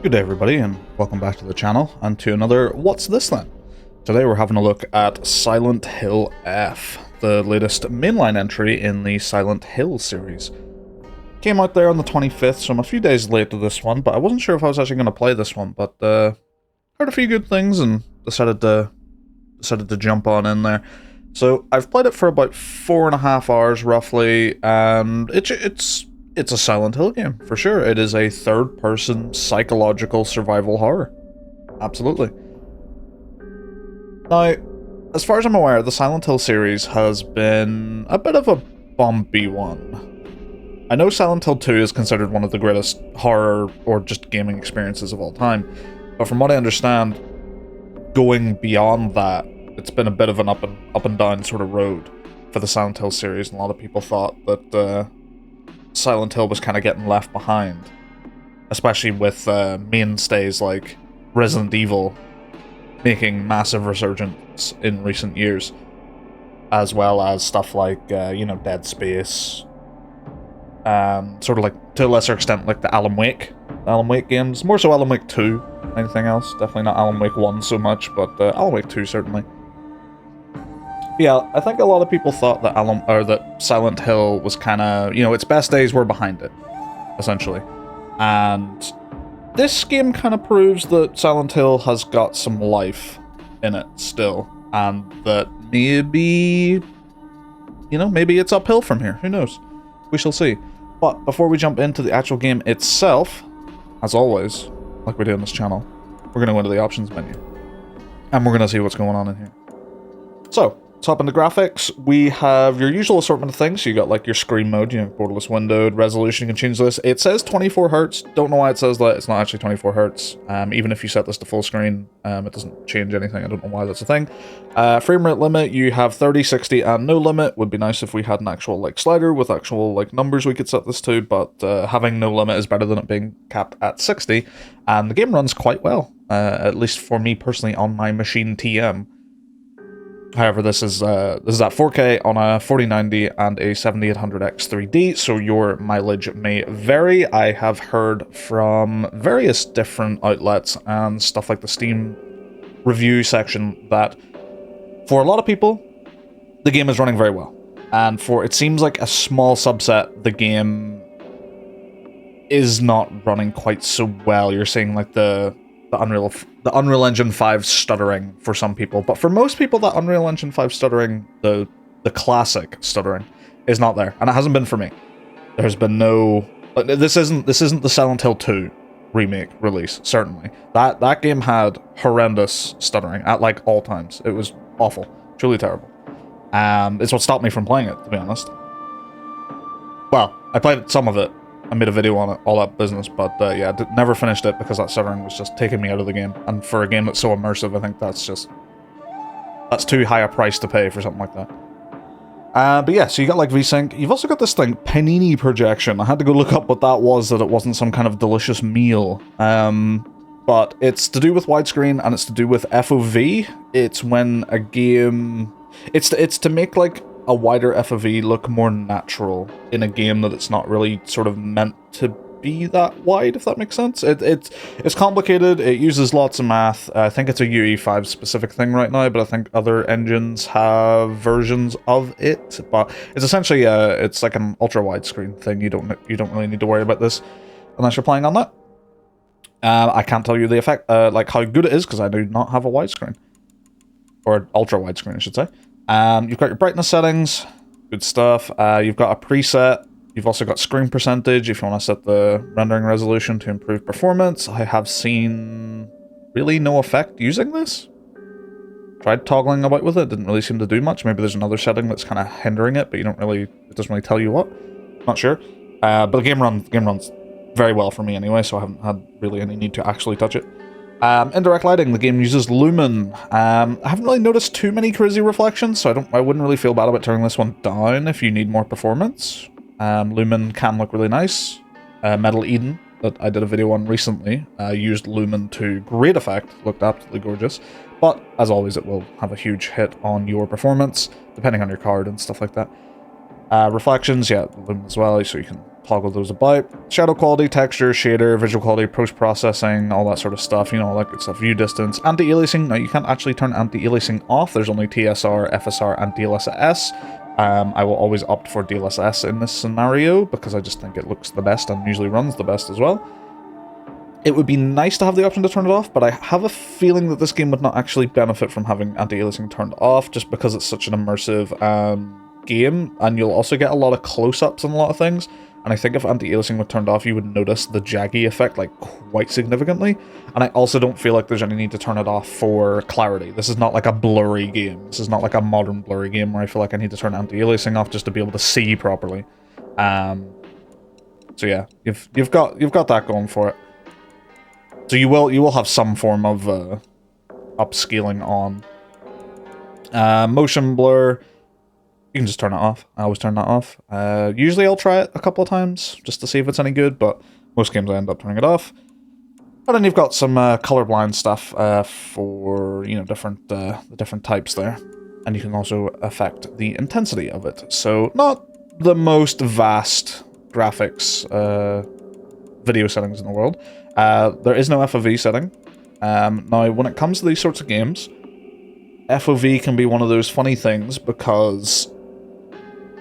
Good day everybody and welcome back to the channel and to another What's This Then? Today we're having a look at Silent Hill F, the latest mainline entry in the Silent Hill series. Came out there on the 25th, so I'm a few days late to this one, but I wasn't sure if I was actually going to play this one, but heard a few good things and decided to jump on in there. So I've played it for about 4.5 hours roughly, and it's a Silent Hill game, for sure. It is a third-person psychological survival horror. Absolutely. Now, as far as I'm aware, the Silent Hill series has been a bit of a bumpy one. I know Silent Hill 2 is considered one of the greatest horror or just gaming experiences of all time, but from what I understand, going beyond that, it's been a bit of an up and down sort of road for the Silent Hill series, and a lot of people thought that Silent Hill was kind of getting left behind, especially with mainstays like Resident Evil making massive resurgence in recent years, as well as stuff like Dead Space, sort of like to a lesser extent like the Alan Wake games, more so Alan Wake 2, anything else, definitely not Alan Wake 1 so much, but Alan Wake 2 certainly. Yeah, I think a lot of people thought that Silent Hill was kind of, its best days were behind it, essentially. And this game kind of proves that Silent Hill has got some life in it still, and that maybe it's uphill from here. Who knows? We shall see. But before we jump into the actual game itself, as always, like we do on this channel, we're going to go into the options menu, and we're going to see what's going on in here. So, top into graphics, we have your usual assortment of things. So you got like your screen mode, borderless windowed, resolution, you can change this. It says 24 Hz. Don't know why it says that. It's not actually 24 Hz. Even if you set this to full screen, it doesn't change anything. I don't know why that's a thing. Frame rate limit, you have 30, 60, and no limit. Would be nice if we had an actual slider with actual numbers we could set this to, but having no limit is better than it being capped at 60. And the game runs quite well, at least for me personally on my machine TM. However, this is at 4K on a 4090 and a 7800X 3D, so your mileage may vary. I have heard from various different outlets and stuff like the Steam review section that for a lot of people, the game is running very well. And for it seems like a small subset, the game is not running quite so well. You're seeing the Unreal Engine 5 stuttering for some people, but for most people, that Unreal Engine 5 stuttering, the classic stuttering, is not there, and it hasn't been for me. There's been no. This isn't the Silent Hill 2 remake release. Certainly, that game had horrendous stuttering at all times. It was awful, truly terrible. It's what stopped me from playing it, to be honest. Well, I played some of it. I made a video on it, all that business, but yeah, never finished it because that stuttering was just taking me out of the game. And for a game that's so immersive, I think that's too high a price to pay for something like that. But yeah, so you got VSync. You've also got this thing, panini projection. I had to go look up what that was, that it wasn't some kind of delicious meal. But it's to do with widescreen and it's to do with FOV. It's when a game... It's to make a wider FOV look more natural in a game that it's not really sort of meant to be that wide, if that makes sense. It's complicated, it uses lots of math. I think it's a UE5 specific thing right now, but I think other engines have versions of it. But it's essentially it's like an ultra widescreen thing. You don't really need to worry about this unless you're playing on that. I can't tell you the effect, how good it is, because I do not have a widescreen. Or ultra widescreen, I should say. You've got your brightness settings, good stuff. You've got a preset. You've also got screen percentage if you want to set the rendering resolution to improve performance. I have seen really no effect using this. Tried toggling about with it, didn't really seem to do much. Maybe there's another setting that's kind of hindering it, but it doesn't really tell you what. Not sure. But the game runs very well for me anyway, so I haven't had really any need to actually touch it. Indirect lighting, the game uses Lumen. I haven't really noticed too many crazy reflections, so I wouldn't really feel bad about turning this one down if you need more performance. Lumen can look really nice. Metal Eden, that I did a video on recently, used Lumen to great effect, looked absolutely gorgeous. But, as always, it will have a huge hit on your performance, depending on your card and stuff like that. Reflections, yeah, them as well, so you can toggle those about. Shadow quality, texture, shader, visual quality, post-processing, all that sort of stuff, you know, all that good stuff. View distance, anti-aliasing. Now, you can't actually turn anti-aliasing off. There's only TSR, FSR, and DLSS. I will always opt for DLSS in this scenario because I just think it looks the best and usually runs the best as well. It would be nice to have the option to turn it off, but I have a feeling that this game would not actually benefit from having anti-aliasing turned off just because it's such an immersive game, and you'll also get a lot of close-ups on a lot of things. And I think if anti-aliasing were turned off, you would notice the jaggy effect, like, quite significantly. And I also don't feel like there's any need to turn it off for clarity. This is not like a blurry game. This is not like a modern blurry game where I feel like I need to turn anti-aliasing off just to be able to see properly. So yeah, you've got that going for it. So you will have some form of upscaling on. Motion blur. You can just turn it off. I always turn that off. Usually I'll try it a couple of times just to see if it's any good, but most games I end up turning it off. And then you've got some colorblind stuff for, you know, the different types there. And you can also affect the intensity of it. So not the most vast graphics video settings in the world. There is no FOV setting. Now, when it comes to these sorts of games, FOV can be one of those funny things because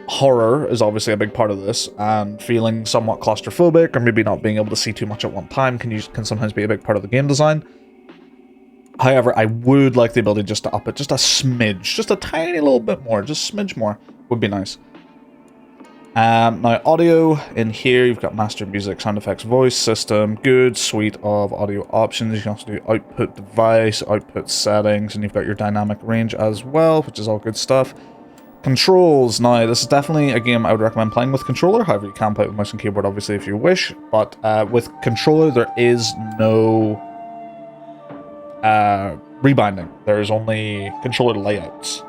horror is obviously a big part of this, and feeling somewhat claustrophobic or maybe not being able to see too much at one time can sometimes be a big part of the game design. However, I would like the ability just to up it just a smidge, just a tiny little bit more, just a smidge more would be nice. Now, audio in here, you've got master music, sound effects, voice system, good suite of audio options. You can also do output device, output settings, and you've got your dynamic range as well, which is all good stuff. Controls. Now, this is definitely a game I would recommend playing with controller. However, you can play it with mouse and keyboard, obviously, if you wish. But with controller, there is no rebinding. There is only controller layouts.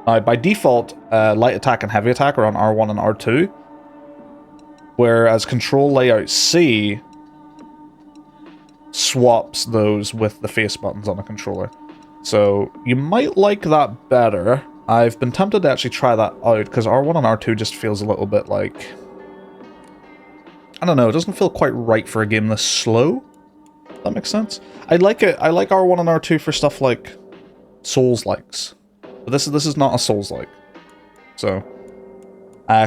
Now, by default, light attack and heavy attack are on R1 and R2, whereas control layout C swaps those with the face buttons on the controller. So you might like that better. I've been tempted to actually try that out, because R1 and R2 just feels a little bit like... I don't know, it doesn't feel quite right for a game this slow. If that makes sense? I like it. I like R1 and R2 for stuff like Souls-likes. But this is not a Souls-like. So,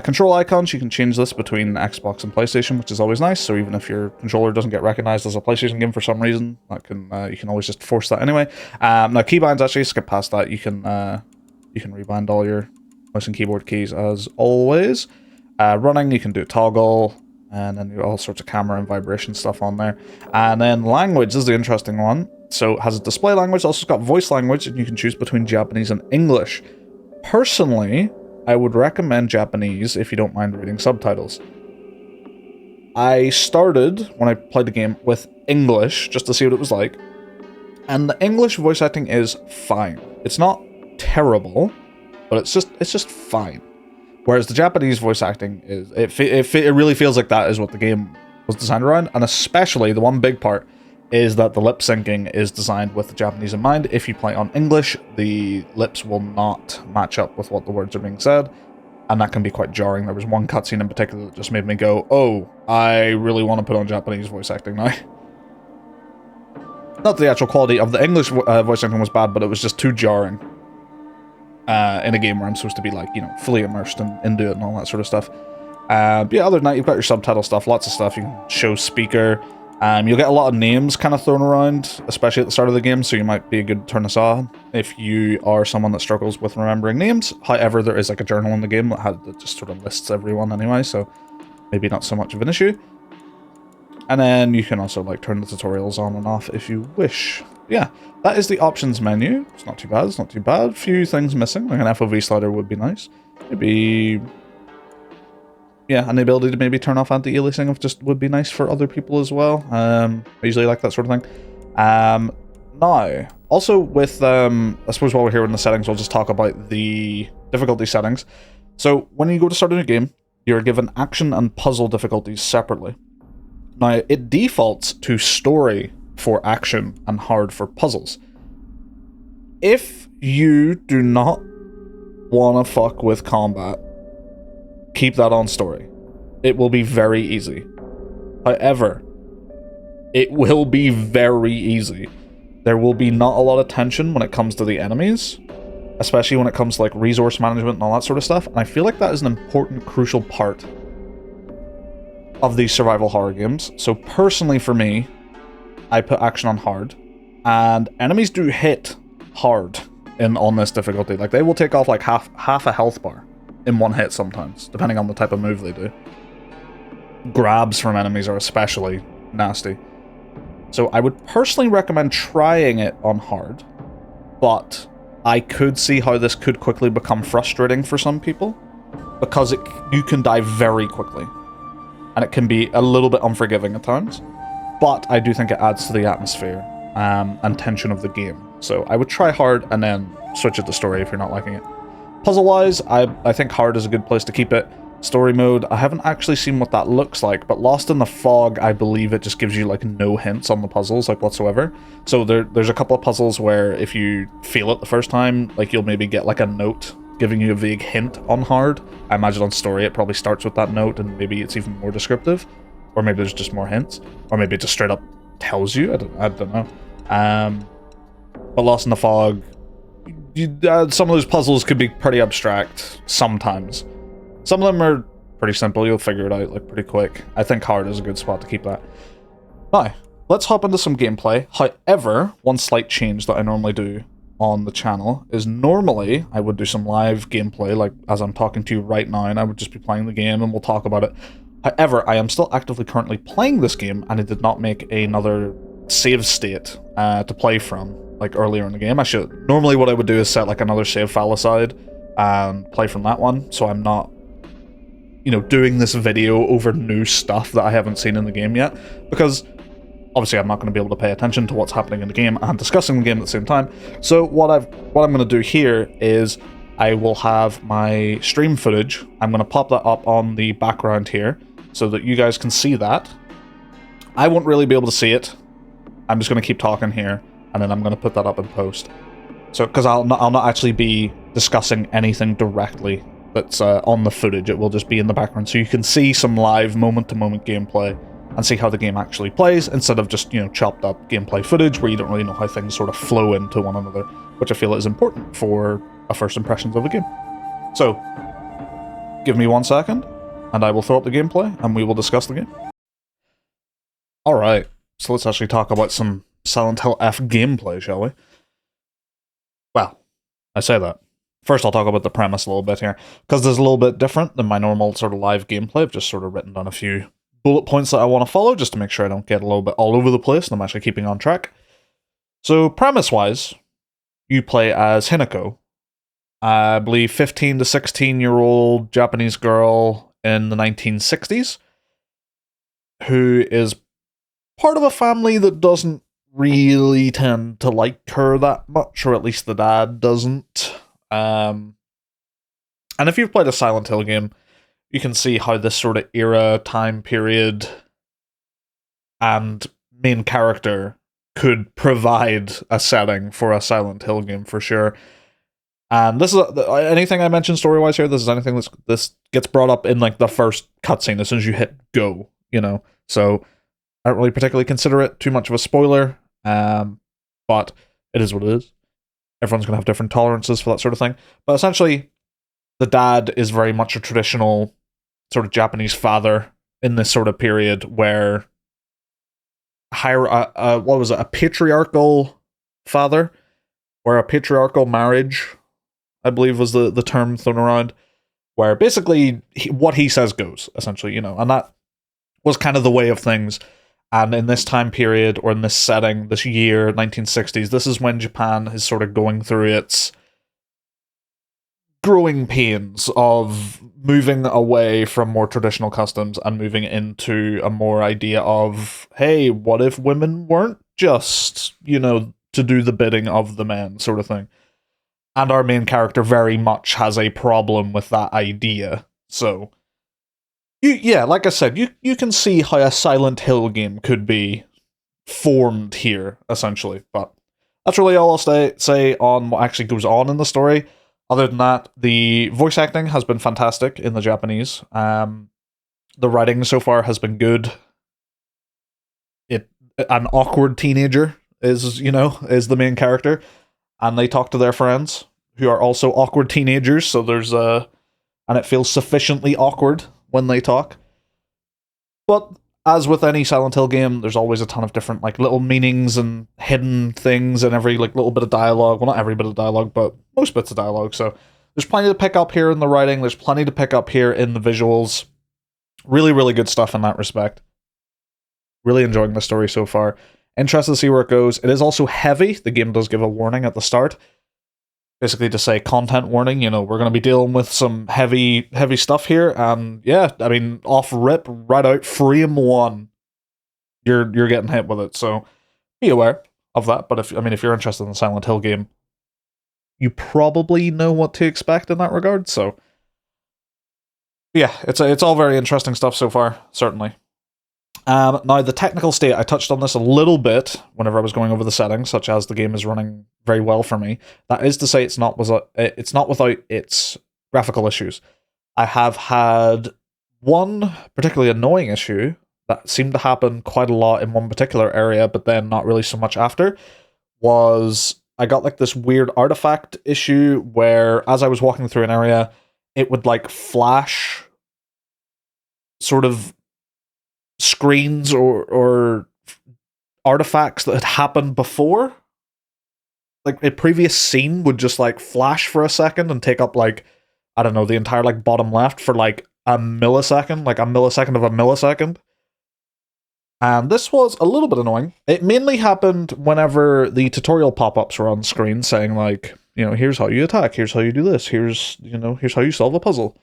control icons, you can change this between Xbox and PlayStation, which is always nice. So even if your controller doesn't get recognized as a PlayStation game for some reason, that can you can always just force that anyway. Now keybinds, actually, skip past that. You can rebind all your mouse and keyboard keys as always. Running, you can do toggle, and then you all sorts of camera and vibration stuff on there. And then language, this is the interesting one. So it has a display language, also got voice language, and you can choose between Japanese and English. Personally, I would recommend Japanese if you don't mind reading subtitles. I started, when I played the game, with English, just to see what it was like. And the English voice acting is fine. It's not terrible, but it's just fine. Whereas the Japanese voice acting is, it really feels like that is what the game was designed around, and especially the one big part is that the lip syncing is designed with the Japanese in mind. If you play on English, the lips will not match up with what the words are being said, and that can be quite jarring. There was one cutscene in particular that just made me go, oh, I really want to put on Japanese voice acting now. Not the actual quality of the English voice acting was bad, but it was just too jarring. In a game where I'm supposed to be, like, you know, fully immersed into it and all that sort of stuff. Yeah, other than that, you've got your subtitle stuff, lots of stuff. You can show speaker. You'll get a lot of names kind of thrown around, especially at the start of the game, so you might be a good turn this on if you are someone that struggles with remembering names. However, there is like a journal in the game that just sort of lists everyone anyway, so maybe not so much of an issue. And then you can also, like, turn the tutorials on and off if you wish. Yeah, that is the options menu. It's not too bad, it's not too bad. Few things missing, like an FOV slider would be nice. Maybe... yeah, and the ability to maybe turn off anti-aliasing just would be nice for other people as well. I usually like that sort of thing. Now, also with, I suppose while we're here in the settings, we'll just talk about the difficulty settings. So, when you go to start a new game, you're given action and puzzle difficulties separately. Now, it defaults to story for action and hard for puzzles. If you do not want to fuck with combat, keep that on story. It will be very easy. However, it will be very easy. There will be not a lot of tension when it comes to the enemies, especially when it comes to like resource management and all that sort of stuff. And I feel like that is an important, crucial part of these survival horror games. So personally for me, I put action on hard, and enemies do hit hard on this difficulty. Like, they will take off like half a health bar in one hit sometimes, depending on the type of move they do. Grabs from enemies are especially nasty. So I would personally recommend trying it on hard, but I could see how this could quickly become frustrating for some people, because you can die very quickly, and it can be a little bit unforgiving at times, but I do think it adds to the atmosphere and tension of the game. So I would try hard and then switch it to story if you're not liking it. Puzzle-wise, I think hard is a good place to keep it. Story mode, I haven't actually seen what that looks like, but Lost in the Fog, I believe it just gives you like no hints on the puzzles, like whatsoever. So there's a couple of puzzles where if you fail it the first time, like you'll maybe get like a note giving you a vague hint on hard. I imagine on story it probably starts with that note and maybe it's even more descriptive. Or maybe there's just more hints. Or maybe it just straight up tells you, I don't know. But Lost in the Fog, some of those puzzles could be pretty abstract sometimes. Some of them are pretty simple, you'll figure it out like pretty quick. I think hard is a good spot to keep that. Now, let's hop into some gameplay. However, one slight change that I normally do on the channel is normally I would do some live gameplay, like as I'm talking to you right now, and I would just be playing the game and we'll talk about it. However, I am still actively currently playing this game, and I did not make another save state to play from, like earlier in the game. Normally what I would do is set like another save file aside and play from that one, so I'm not, you know, doing this video over new stuff that I haven't seen in the game yet, because obviously I'm not going to be able to pay attention to what's happening in the game and discussing the game at the same time. So what I'm going to do here is I will have my stream footage. I'm going to pop that up on the background here so that you guys can see that. I won't really be able to see it. I'm just going to keep talking here, and then I'm going to put that up in post. So, because I'll not actually be discussing anything directly that's on the footage. It will just be in the background, so you can see some live moment-to-moment gameplay and see how the game actually plays, instead of just, you know, chopped up gameplay footage where you don't really know how things sort of flow into one another, which I feel is important for a first impressions of the game. So, give me 1 second, and I will throw up the gameplay, and we will discuss the game. Alright, so let's actually talk about some Silent Hill F gameplay, shall we? Well, I say that. First, I'll talk about the premise a little bit here, because this is a little bit different than my normal sort of live gameplay. I've just sort of written down a few bullet points that I want to follow, just to make sure I don't get a little bit all over the place, and I'm actually keeping on track. So, premise-wise, you play as Hinako, I believe 15 to 16-year-old Japanese girl in the 1960s, who is part of a family that doesn't really tend to like her that much, or at least the dad doesn't. And if you've played a Silent Hill game, you can see how this sort of era, time period, and main character could provide a setting for a Silent Hill game for sure. And this is anything I mentioned story-wise here. This is anything this gets brought up in like the first cutscene as soon as you hit go, you know. So I don't really particularly consider it too much of a spoiler, but it is what it is. Everyone's going to have different tolerances for that sort of thing. But essentially, the dad is very much a traditional sort of Japanese father in this sort of period where a patriarchal father, or a patriarchal marriage, I believe was the term thrown around, where basically what he says goes, essentially, you know, and that was kind of the way of things. And in this time period, or in this setting, this year, 1960s, this is when Japan is sort of going through its growing pains of moving away from more traditional customs and moving into a more idea of, hey, what if women weren't just, you know, to do the bidding of the men, sort of thing. And our main character very much has a problem with that idea. So, yeah, like I said, you can see how a Silent Hill game could be formed here, essentially. But that's really all I'll say on what actually goes on in the story. Other than that, the voice acting has been fantastic in the Japanese. The writing so far has been good. An awkward teenager is the main character, and they talk to their friends who are also awkward teenagers. So and it feels sufficiently awkward when they talk. But as with any Silent Hill game, there's always a ton of different like little meanings and hidden things in every like little bit of dialogue. Well, not every bit of dialogue, but most bits of dialogue. So there's plenty to pick up here in the writing. There's plenty to pick up here in the visuals. Really, really good stuff in that respect. Really enjoying the story so far. Interested to see where it goes. It is also heavy. The game does give a warning at the start. Basically to say content warning, we're going to be dealing with some heavy stuff here. And yeah, I mean, off rip, right out, frame one, you're getting hit with it. So be aware of that. But if you're interested in the Silent Hill game, you probably know what to expect in that regard. So yeah, it's all very interesting stuff so far, certainly. Now, the technical state, I touched on this a little bit whenever I was going over the settings, such as the game is running very well for me. That is to say, it's not without its graphical issues. I have had one particularly annoying issue that seemed to happen quite a lot in one particular area, but then not really so much after, was I got like this weird artifact issue where as I was walking through an area, it would like flash sort of screens or artifacts that had happened before. Like a previous scene would just like flash for a second and take up like, I don't know, the entire like bottom left for like a millisecond, like a millisecond of a millisecond. And this was a little bit annoying. It mainly happened whenever the tutorial pop-ups were on screen saying like, here's how you attack, here's how you do this, here's how you solve a puzzle.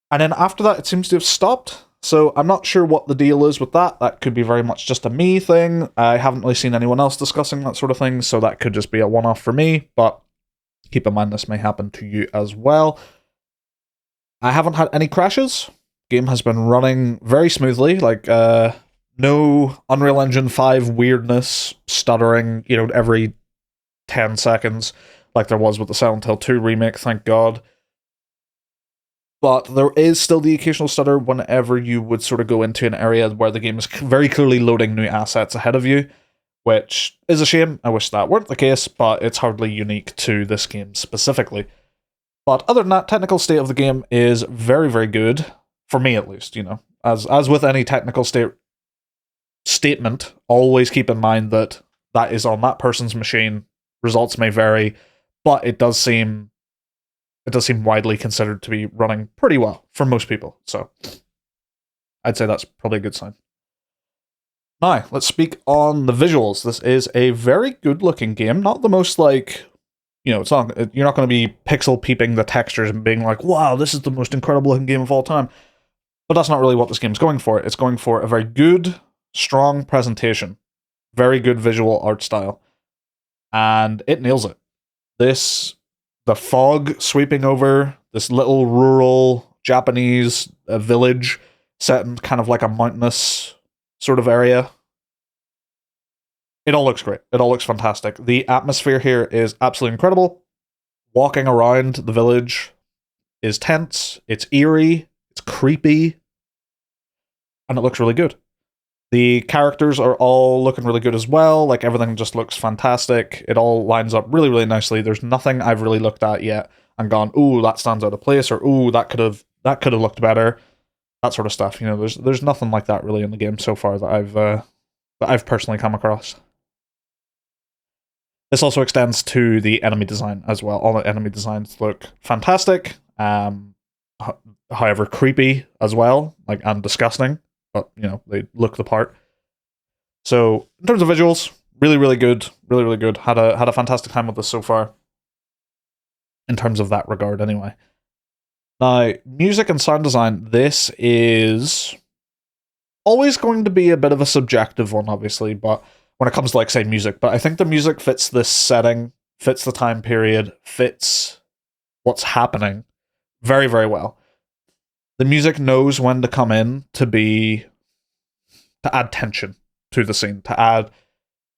And then after that, it seems to have stopped. So I'm not sure what the deal is with that. That could be very much just a me thing. I haven't really seen anyone else discussing that sort of thing, so that could just be a one-off for me, but keep in mind this may happen to you as well. I haven't had any crashes. Game has been running very smoothly, like no Unreal Engine 5 weirdness, stuttering, every 10 seconds, like there was with the Silent Hill 2 remake, thank God. But there is still the occasional stutter whenever you would sort of go into an area where the game is very clearly loading new assets ahead of you, which is a shame. I wish that weren't the case, but it's hardly unique to this game specifically. But other than that, technical state of the game is very, very good, for me at least, As with any technical statement, always keep in mind that is on that person's machine. Results may vary, but it does seem widely considered to be running pretty well for most people. So I'd say that's probably a good sign. Now, let's speak on the visuals. This is a very good looking game. Not the most like, you're not going to be pixel peeping the textures and being like, wow, this is the most incredible looking game of all time. But that's not really what this game's going for. It's going for a very good, strong presentation. Very good visual art style. And it nails it. The fog sweeping over this little rural Japanese village set in kind of like a mountainous sort of area. It all looks great. It all looks fantastic. The atmosphere here is absolutely incredible. Walking around the village is tense, it's eerie, it's creepy, and it looks really good. The characters are all looking really good as well. Like, everything just looks fantastic. It all lines up really, really nicely. There's nothing I've really looked at yet and gone, ooh, that stands out of place, or ooh, that could have looked better. That sort of stuff. There's nothing like that really in the game so far that I've personally come across. This also extends to the enemy design as well. All the enemy designs look fantastic. However, creepy as well, and disgusting. But, they look the part. So, in terms of visuals, really, really good. Really, really good. Had a fantastic time with this so far. In terms of that regard, anyway. Now, music and sound design, this is always going to be a bit of a subjective one, obviously, but when it comes to, say, music. But I think the music fits this setting, fits the time period, fits what's happening very, very well. The music knows when to come in to add tension to the scene, to add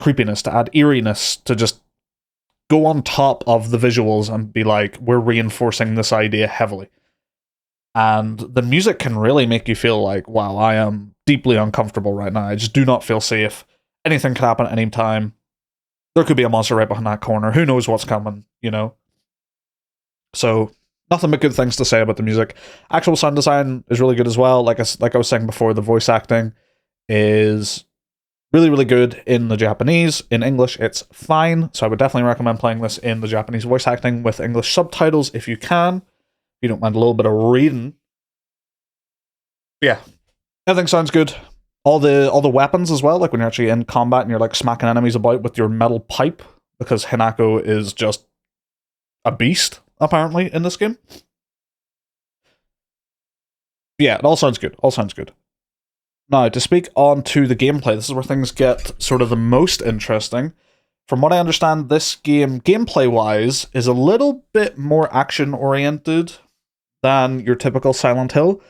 creepiness, to add eeriness, to just go on top of the visuals and be like, we're reinforcing this idea heavily. And the music can really make you feel like, wow, I am deeply uncomfortable right now. I just do not feel safe. Anything could happen at any time. There could be a monster right behind that corner. Who knows what's coming, you know? So, nothing but good things to say about the music. Actual sound design is really good as well. Like I was saying before, the voice acting is really, really good in the Japanese. In English, it's fine. So I would definitely recommend playing this in the Japanese voice acting with English subtitles if you can. If you don't mind a little bit of reading. But yeah, everything sounds good. All the weapons as well, like when you're actually in combat and you're like smacking enemies about with your metal pipe, because Hinako is just a beast, apparently, in this game. Yeah, it all sounds good. All sounds good. Now, to speak on to the gameplay, this is where things get sort of the most interesting. From what I understand, this game, gameplay-wise, is a little bit more action-oriented than your typical Silent Hill.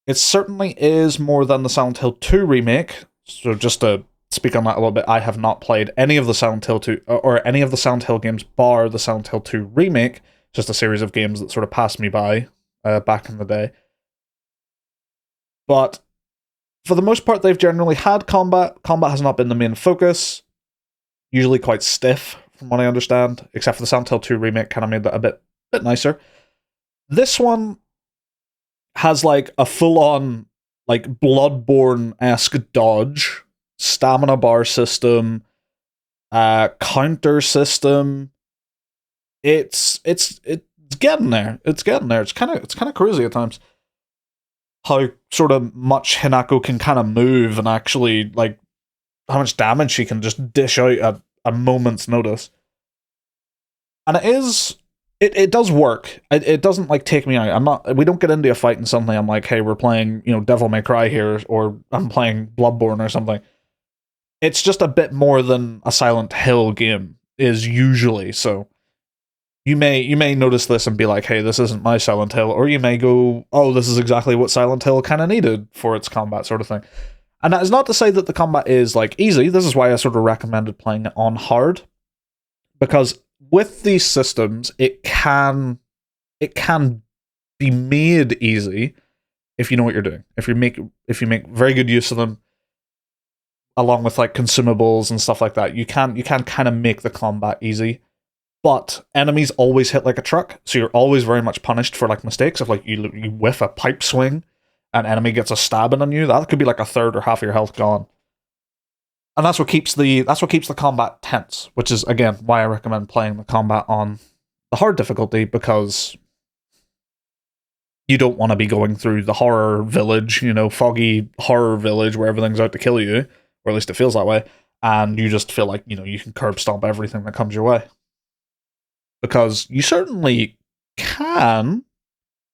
It certainly is more than the Silent Hill 2 remake. So just to speak on that a little bit, I have not played any of the Silent Hill 2, or any of the Silent Hill games bar the Silent Hill 2 remake. Just a series of games that sort of passed me by back in the day. But for the most part, they've generally had combat. Combat has not been the main focus. Usually quite stiff, from what I understand. Except for the Silent Hill 2 remake, kind of made that a bit nicer. This one has like a full-on, like, Bloodborne-esque dodge, stamina bar system, counter system. It's getting there. It's getting there. It's kind of crazy at times how sort of much Hinako can kind of move and actually, like, how much damage she can just dish out at a moment's notice. And it does work. It doesn't, like, take me out. We don't get into a fight and suddenly I'm like, hey, we're playing, Devil May Cry here, or I'm playing Bloodborne or something. It's just a bit more than a Silent Hill game is usually, so you may notice this and be like, hey, this isn't my Silent Hill, or you may go, oh, this is exactly what Silent Hill kind of needed for its combat, sort of thing. And that is not to say that the combat is, like, easy. This is why I sort of recommended playing it on hard, because with these systems, it can be made easy if you know what you're doing. If you make very good use of them, along with, like, consumables and stuff like that, you can kind of make the combat easy. But enemies always hit like a truck, so you're always very much punished for, like, mistakes. If, like, you whiff a pipe swing, an enemy gets a stabbing on you, that could be like a third or half of your health gone. And that's what keeps the combat tense, which is, again, why I recommend playing the combat on the hard difficulty, because you don't want to be going through the horror village, foggy horror village where everything's out to kill you, or at least it feels that way, and you just feel like, you can curb stomp everything that comes your way. Because you certainly can,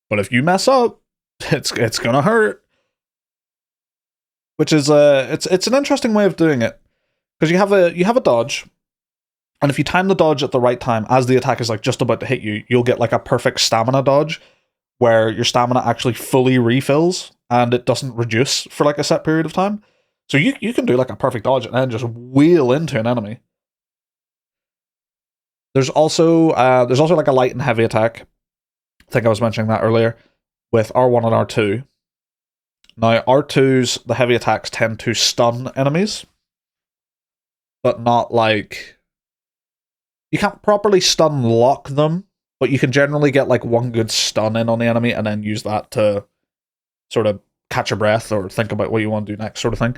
but if you mess up, it's gonna hurt. Which is it's an interesting way of doing it, because you have a dodge, and if you time the dodge at the right time as the attack is, like, just about to hit you, you'll get, like, a perfect stamina dodge where your stamina actually fully refills and it doesn't reduce for, like, a set period of time. So you can do, like, a perfect dodge and then just wheel into an enemy. There's also like a light and heavy attack. I think I was mentioning that earlier with R1 and R2. Now, R2's, the heavy attacks tend to stun enemies, but not, like, you can't properly stun lock them, but you can generally get, like, one good stun in on the enemy and then use that to sort of catch your breath or think about what you want to do next, sort of thing.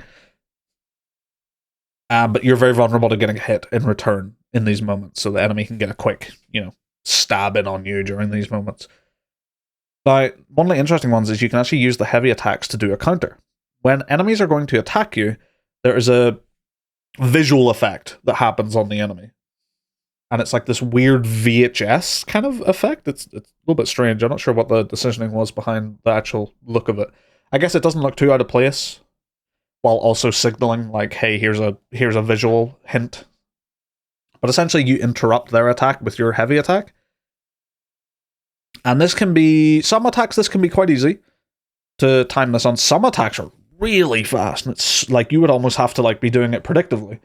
But you're very vulnerable to getting hit in return in these moments, so the enemy can get a quick, stab in on you during these moments. Now, one of the interesting ones is you can actually use the heavy attacks to do a counter. When enemies are going to attack you, there is a visual effect that happens on the enemy. And it's like this weird VHS kind of effect. It's a little bit strange. I'm not sure what the decisioning was behind the actual look of it. I guess it doesn't look too out of place, while also signaling, like, hey, here's a visual hint. But essentially, you interrupt their attack with your heavy attack. And some attacks this can be quite easy to time this on. Some attacks are really fast, and it's like you would almost have to, like, be doing it predictively.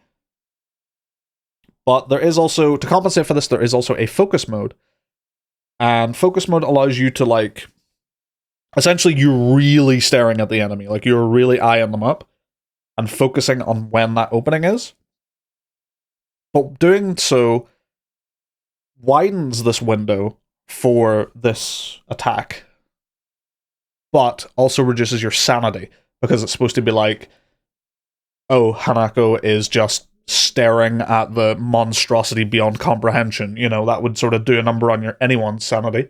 But there is also, to compensate for this, there is also a focus mode. And focus mode allows you to, like, essentially you're really staring at the enemy. Like, you're really eyeing them up and focusing on when that opening is. But doing so widens this window for this attack, but also reduces your sanity, because it's supposed to be like, oh, Hanako is just staring at the monstrosity beyond comprehension. You know, that would sort of do a number on anyone's sanity.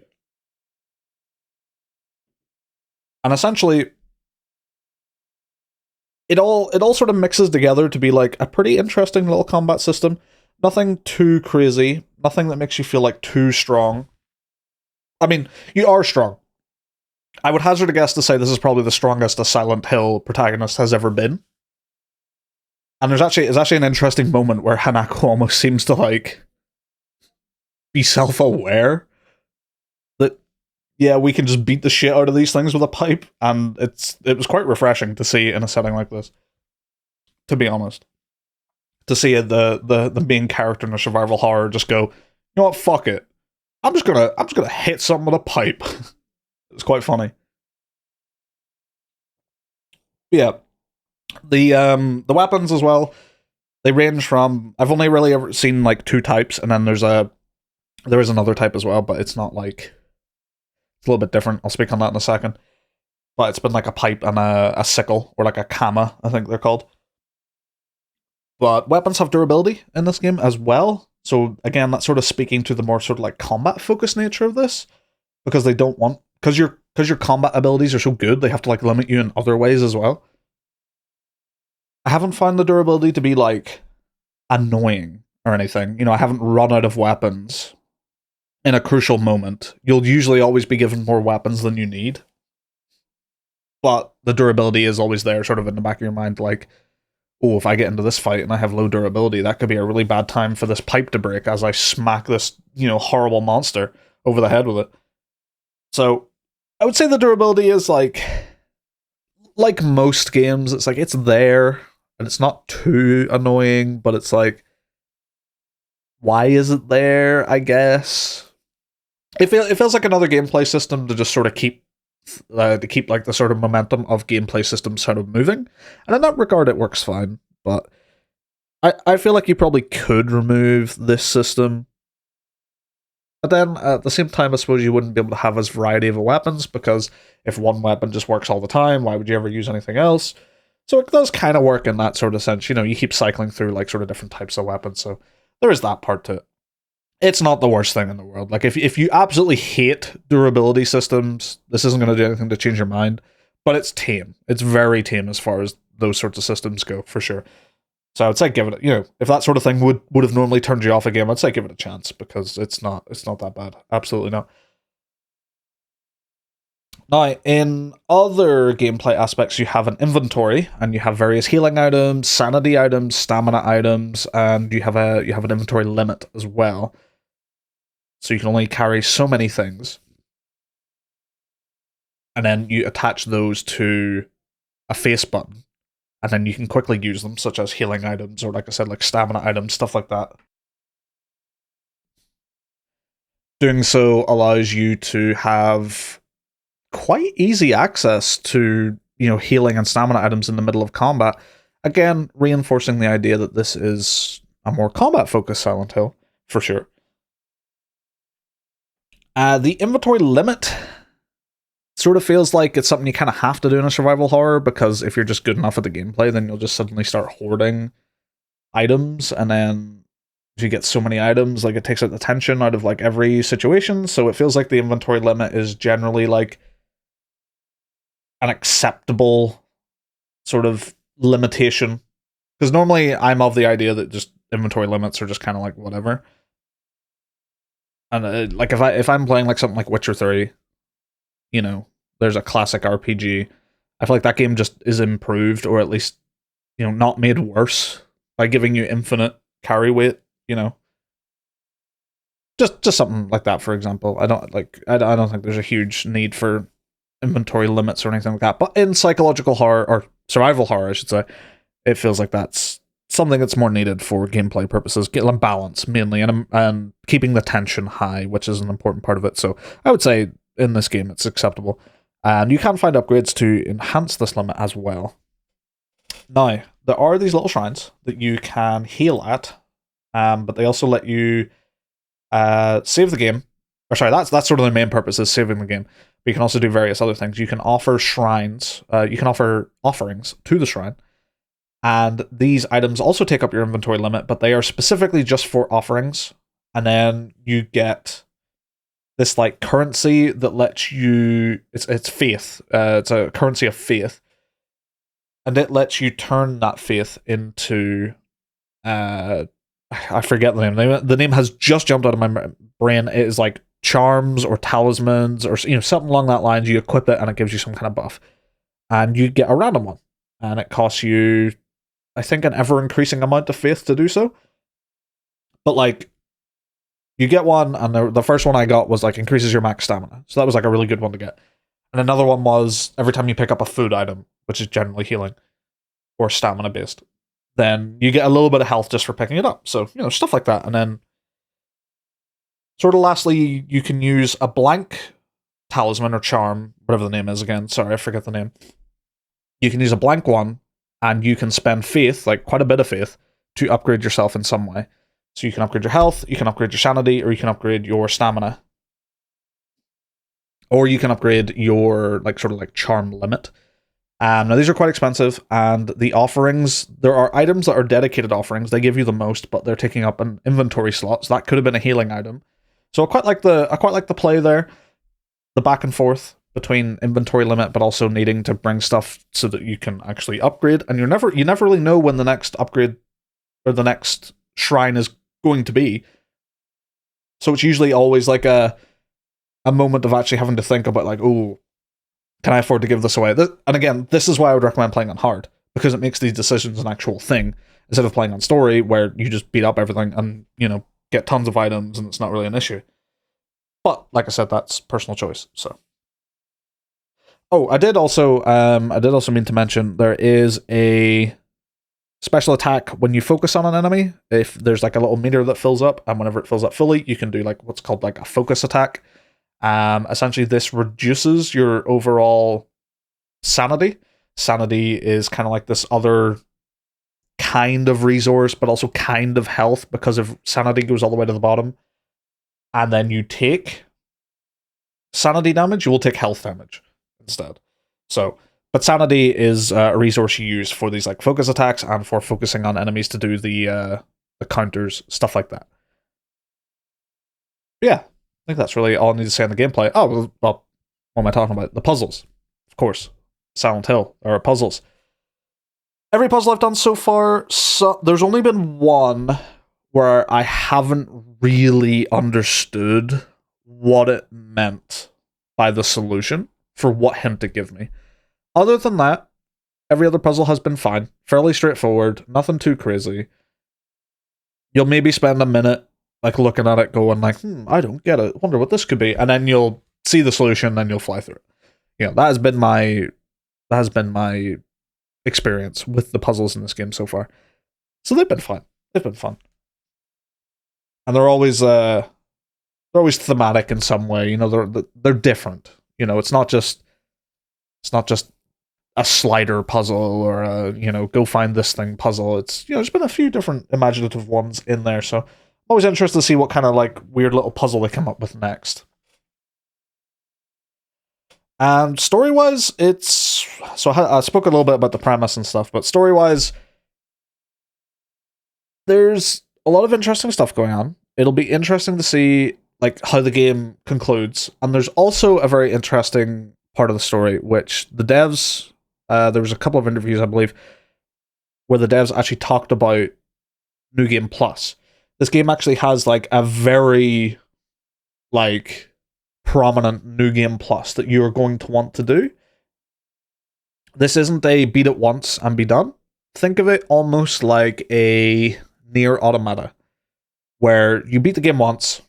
And essentially, it all sort of mixes together to be like a pretty interesting little combat system. Nothing too crazy, nothing that makes you feel like too strong. I mean, you are strong. I would hazard a guess to say this is probably the strongest a Silent Hill protagonist has ever been. And there's actually an interesting moment where Hanako almost seems to, like, be self-aware that, yeah, we can just beat the shit out of these things with a pipe, and it was quite refreshing to see in a setting like this, to be honest. To see the main character in a survival horror just go, you know what, fuck it. I'm just gonna hit something with a pipe. It's quite funny. Yeah. The weapons as well, they range from, I've only really ever seen like 2 types, and then there is another type as well, but it's not like, it's a little bit different. I'll speak on that in a second. But it's been like a pipe and a sickle, or like a kama, I think they're called. But weapons have durability in this game as well. So again, that's sort of speaking to the more sort of like combat focused nature of this, because they don't want, because your combat abilities are so good, they have to like limit you in other ways as well. I haven't found the durability to be like annoying or anything. You know, I haven't run out of weapons in a crucial moment. You'll usually always be given more weapons than you need, but the durability is always there, sort of in the back of your mind, like, oh, if I get into this fight and I have low durability, that could be a really bad time for this pipe to break as I smack this, you know, horrible monster over the head with it. So I would say the durability is like most games, it's like, it's there and it's not too annoying, but it's like, why is it there, I guess? It feels like another gameplay system to just sort of keep like the sort of momentum of gameplay systems sort of moving. And in that regard, it works fine. But I feel like you probably could remove this system. But then at the same time, I suppose you wouldn't be able to have as variety of weapons, because if one weapon just works all the time, why would you ever use anything else? So it does kind of work in that sort of sense. You know, you keep cycling through like sort of different types of weapons. So there is that part to it. It's not the worst thing in the world. Like, if you absolutely hate durability systems, this isn't going to do anything to change your mind. But it's tame. It's very tame as far as those sorts of systems go, for sure. So I'd say give it, you know, if that sort of thing would have normally turned you off a game, I'd say give it a chance, because it's not that bad. Absolutely not. Now, in other gameplay aspects, you have an inventory, and you have various healing items, sanity items, stamina items, and you have an inventory limit as well. So you can only carry so many things. And then you attach those to a face button. And then you can quickly use them, such as healing items, or like I said, like stamina items, stuff like that. Doing so allows you to have quite easy access to, you know, healing and stamina items in the middle of combat. Again, reinforcing the idea that this is a more combat-focused Silent Hill, for sure. The inventory limit sort of feels like it's something you kind of have to do in a survival horror, because if you're just good enough at the gameplay, then you'll just suddenly start hoarding items, and then if you get so many items, like, it takes out the tension out of like every situation. So it feels like the inventory limit is generally like an acceptable sort of limitation, because normally I'm of the idea that just inventory limits are just kind of like whatever. And like if I'm playing like something like Witcher 3, you know, there's a classic RPG, I feel like that game just is improved, or at least, you know, not made worse by giving you infinite carry weight, you know. Just something like that, for example. I don't think there's a huge need for inventory limits or anything like that. But in psychological horror, or survival horror, I should say, it feels like that's something that's more needed for gameplay purposes, balance mainly, and keeping the tension high, which is an important part of it. So I would say in this game it's acceptable. And you can find upgrades to enhance this limit as well. Now, there are these little shrines that you can heal at, but they also let you save the game. Or sorry, that's sort of the main purpose, is saving the game. But you can also do various other things. You can offer shrines, you can offer offerings to the shrine, and these items also take up your inventory limit, but they are specifically just for offerings. And then you get this like currency that lets you, it's faith, it's a currency of faith, and it lets you turn that faith into I forget the name. The name has just jumped out of my brain. It is like charms or talismans or something along that lines. You equip it and it gives you some kind of buff, and you get a random one, and it costs you, I think, an ever increasing amount of faith to do so. But like, you get one, and the first one I got was like increases your max stamina, so that was like a really good one to get. And another one was every time you pick up a food item, which is generally healing or stamina based, then you get a little bit of health just for picking it up. So, stuff like that. And then sort of lastly, you can use a blank talisman or charm, whatever the name is again. Sorry, I forget the name. You can use a blank one, and you can spend faith, like quite a bit of faith, to upgrade yourself in some way. So you can upgrade your health, you can upgrade your sanity, or you can upgrade your stamina. Or you can upgrade your sort of charm limit. Now these are quite expensive, and the offerings, there are items that are dedicated offerings. They give you the most, but they're taking up an inventory slot, so that could have been a healing item. So I quite like the play there, the back and forth between inventory limit, but also needing to bring stuff so that you can actually upgrade. And you never really know when the next upgrade or the next shrine is going to be. So it's usually always like a moment of actually having to think about oh, can I afford to give this away? And again, this is why I would recommend playing on hard, because it makes these decisions an actual thing, instead of playing on story, where you just beat up everything and, get tons of items and it's not really an issue. But, like I said, that's personal choice, so. Oh, I did also mean to mention, there is a special attack when you focus on an enemy. If there's a little meter that fills up, and whenever it fills up fully, you can do what's called a focus attack. Essentially, this reduces your overall sanity. Sanity is kind of like this other kind of resource, but also kind of health, because if sanity goes all the way to the bottom, and then you take sanity damage, you will take health damage instead. So, but sanity is a resource you use for these focus attacks and for focusing on enemies to do the counters, stuff like that. Yeah. I think that's really all I need to say on the gameplay. Oh, well, what am I talking about? The puzzles. Of course. Silent Hill. There are puzzles. Every puzzle I've done so far, there's only been one where I haven't really understood what it meant by the solution, for what hint to give me. Other than that, every other puzzle has been fine. Fairly straightforward. Nothing too crazy. You'll maybe spend a minute looking at it going I don't get it. Wonder what this could be. And then you'll see the solution, then you'll fly through it. That has been my experience with the puzzles in this game so far. So they've been fun. And they're always thematic in some way. They're different. It's not just a slider puzzle or a, go find this thing puzzle. It's, there's been a few different imaginative ones in there, so always interested to see what kind of weird little puzzle they come up with next. And story-wise, it's... So I spoke a little bit about the premise and stuff, but story-wise, there's a lot of interesting stuff going on. It'll be interesting to see how the game concludes. And there's also a very interesting part of the story, which the devs... there was a couple of interviews, I believe, where the devs actually talked about New Game Plus. This game actually has a very prominent New Game Plus that you are going to want to do. This isn't a beat it once and be done. Think of it almost like a Nier Automata, where you beat the game once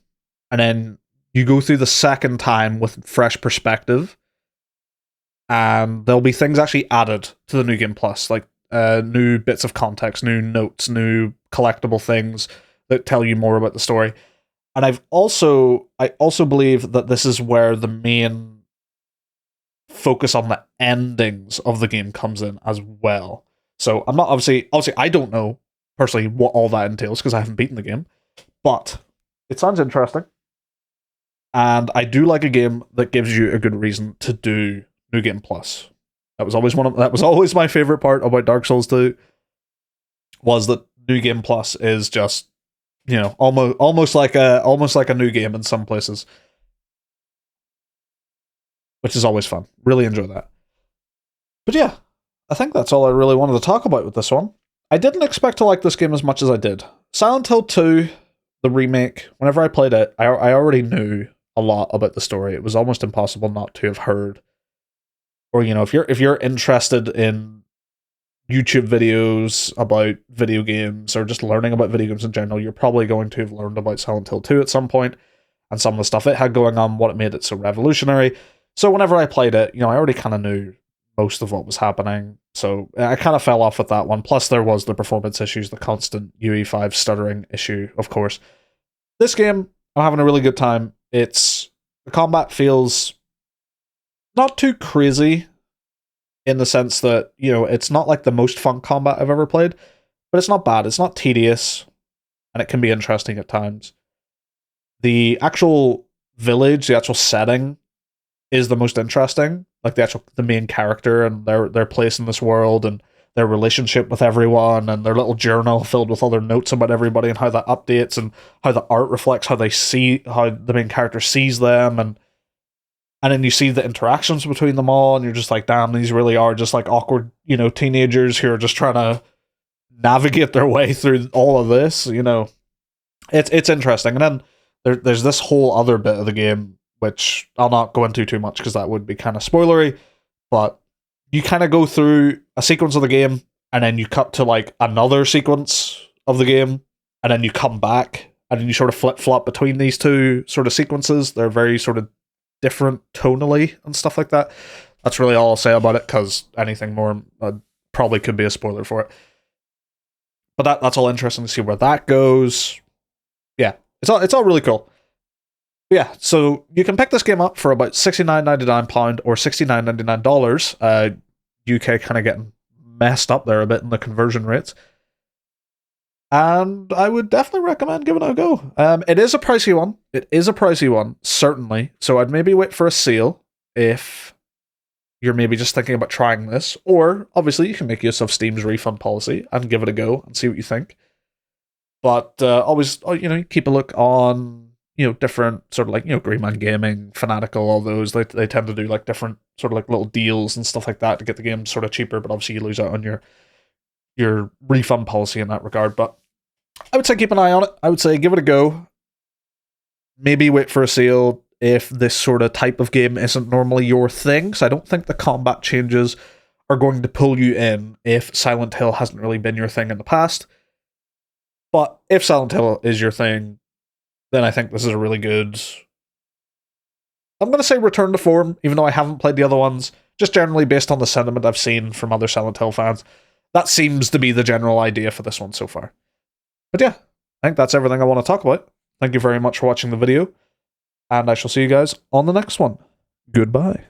and then you go through the second time with fresh perspective, and there'll be things actually added to the New Game Plus. new bits of context, new notes, new collectible things that tell you more about the story. And I also believe that this is where the main focus on the endings of the game comes in as well. So I'm not obviously I don't know personally what all that entails because I haven't beaten the game, but it sounds interesting. And I do like a game that gives you a good reason to do New Game Plus. That was always my favorite part about Dark Souls 2 was that New Game Plus is just, you know, almost like a new game in some places. Which is always fun. Really enjoy that. But yeah, I think that's all I really wanted to talk about with this one. I didn't expect to like this game as much as I did. Silent Hill 2, the remake, whenever I played it, I already knew a lot about the story. It was almost impossible not to have heard. Or, you know, if you're interested in YouTube videos about video games or just learning about video games in general, you're probably going to have learned about Silent Hill 2 at some point and some of the stuff it had going on, what it made it so revolutionary. So whenever I played it, you know, I already kind of knew most of what was happening. So I kind of fell off with that one. Plus there was the performance issues, the constant UE5 stuttering issue, of course. This game, I'm having a really good time. The combat feels not too crazy in the sense that, you know, it's not like the most fun combat I've ever played, but it's not bad. It's not tedious, and it can be interesting at times. The actual village, the actual setting, is the most interesting. Like the main character and their place in this world and their relationship with everyone and their little journal filled with other notes about everybody and how that updates and how the art reflects how the main character sees them and then you see the interactions between them all and you're just like, damn, these really are just like awkward, you know, teenagers who are just trying to navigate their way through all of this, you know. It's interesting. And then there's this whole other bit of the game which I'll not go into too much because that would be kind of spoilery, but you kind of go through a sequence of the game and then you cut to like another sequence of the game and then you come back and then you sort of flip-flop between these two sort of sequences. They're very sort of different tonally and stuff like that. That's really all I'll say about it because anything more probably could be a spoiler for it. But that's all interesting to see where that goes. Yeah, it's all really cool. Yeah, so you can pick this game up for about £69.99 or $69.99. UK kind of getting messed up there a bit in the conversion rates. And I would definitely recommend giving it a go. It is a pricey one. It is a pricey one, certainly. So I'd maybe wait for a sale if you're maybe just thinking about trying this. Or, obviously, you can make use of Steam's refund policy and give it a go and see what you think. But always, you know, keep a look on, you know, different sort of like, you know, Green Man Gaming, Fanatical, all those. They tend to do like different sort of like little deals and stuff like that to get the game sort of cheaper. But obviously you lose out on your refund policy in that regard. But I would say keep an eye on it. I would say give it a go. Maybe wait for a sale if this sort of type of game isn't normally your thing. So I don't think the combat changes are going to pull you in if Silent Hill hasn't really been your thing in the past. But if Silent Hill is your thing, then I think this is a really good, I'm going to say return to form, even though I haven't played the other ones, just generally based on the sentiment I've seen from other Silent Hill fans. That seems to be the general idea for this one so far. But yeah, I think that's everything I want to talk about. Thank you very much for watching the video, and I shall see you guys on the next one. Goodbye.